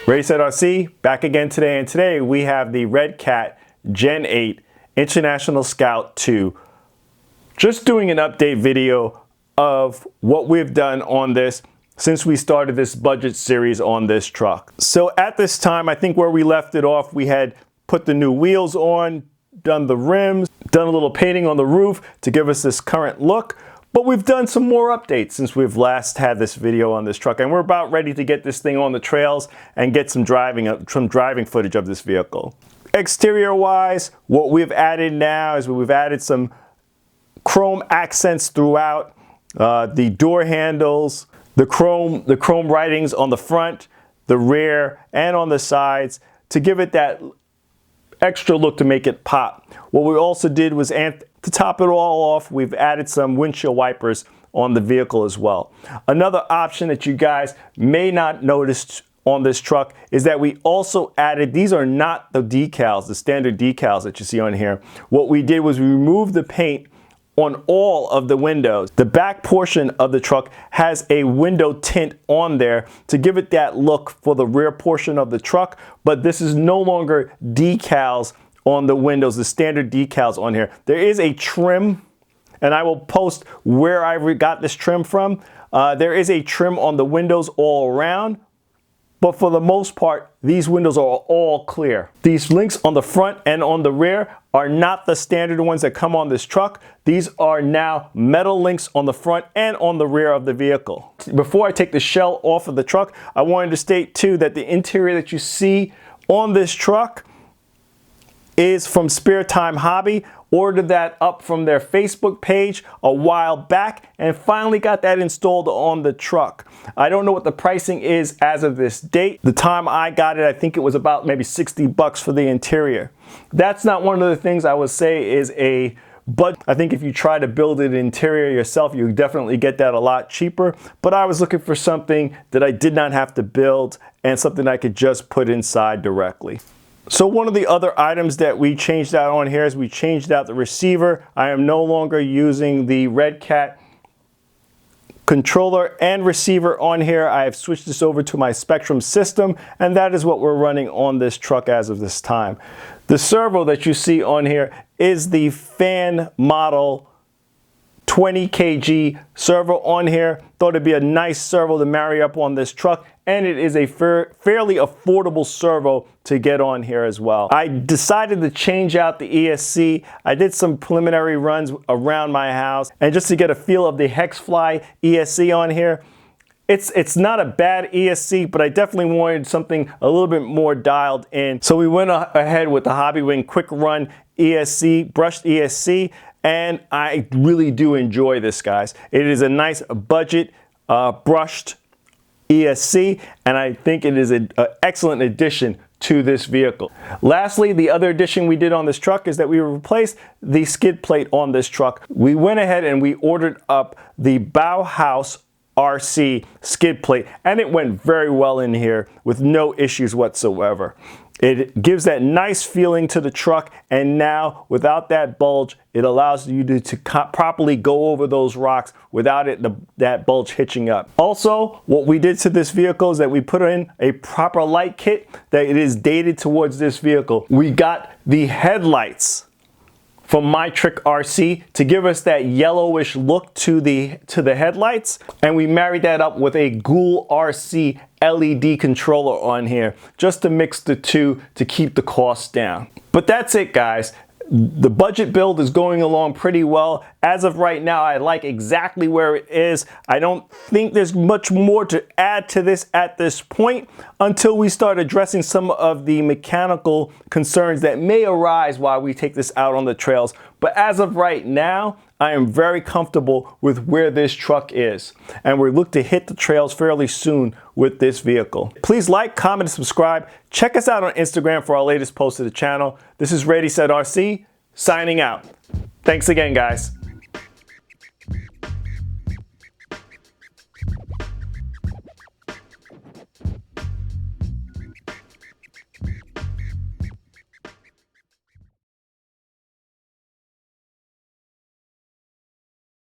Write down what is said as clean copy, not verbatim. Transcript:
Ready, set, RC, back again today, and today we have the Redcat Gen8 International Scout II. Just doing an update video of what we've done on this since we started this budget series on this truck. So at this time, I think where we left it off, we had put the new wheels on, done the rims, done a little painting on the roof to give us this current look. But we've done some more updates since we've last had this video on this truck, and we're about ready to get this thing on the trails and get some driving footage of this vehicle. Exterior wise, what we've added now is we've added some chrome accents throughout, the door handles, the chrome writings on the front, the rear, and on the sides to give it that extra look to make it pop. What we also did was, to top it all off, we've added some windshield wipers on the vehicle as well. Another option that you guys may not notice on this truck is that we also added, these are not the decals, the standard decals that you see on here. What we did was we removed the paint on all of the windows. The back portion of the truck has a window tint on there to give it that look for the rear portion of the truck, but this is no longer decals on the windows, the standard decals on here. There is a trim, and I will post where I got this trim from. There is a trim on the windows all around, but for the most part, these windows are all clear. These links on the front and on the rear are not the standard ones that come on this truck. These are now metal links on the front and on the rear of the vehicle. Before I take the shell off of the truck, I wanted to state too that the interior that you see on this truck is from Spare Time Hobby. Ordered that up from their Facebook page a while back and finally got that installed on the truck. I don't know what the pricing is as of this date. The time I got it, I think it was about maybe 60 bucks for the interior. That's not one of the things I would say is a budget. I think if you try to build an interior yourself, you definitely get that a lot cheaper. But I was looking for something that I did not have to build and something I could just put inside directly. So one of the other items that we changed out on here is we changed out the receiver. I am no longer using the Redcat controller and receiver on here. I have switched this over to my Spectrum system, and that is what we're running on this truck as of this time. The servo that you see on here is the fan model 20 kg servo on here. Thought it'd be a nice servo to marry up on this truck, and it is a fairly affordable servo to get on here as well. I decided to change out the ESC. I did some preliminary runs around my house, and just to get a feel of the Hexfly ESC on here, it's not a bad ESC, but I definitely wanted something a little bit more dialed in. So we went ahead with the Hobbywing QuicRun ESC, brushed ESC, and I really do enjoy this, guys. It is a nice budget brushed ESC, and I think it is an excellent addition to this vehicle. Lastly, the other addition we did on this truck is that we replaced the skid plate on this truck. We went ahead and we ordered up the Bauhaus RC skid plate, and it went very well in here with no issues whatsoever. It gives that nice feeling to the truck, and now without that bulge, it allows you to properly go over those rocks without that bulge hitching up. Also, what we did to this vehicle is that we put in a proper light kit that it is dated towards this vehicle. We got the headlights from QuicRC to give us that yellowish look to the headlights, and we married that up with a GoolRC LED controller on here just to mix the two to keep the cost down. But that's it, guys. The budget build is going along pretty well. As of right now, I like exactly where it is. I don't think there's much more to add to this at this point until we start addressing some of the mechanical concerns that may arise while we take this out on the trails. But as of right now, I am very comfortable with where this truck is, and we look to hit the trails fairly soon with this vehicle. Please like, comment, and subscribe. Check us out on Instagram for our latest posts to the channel. This is Ready, Set, RC, signing out. Thanks again, guys.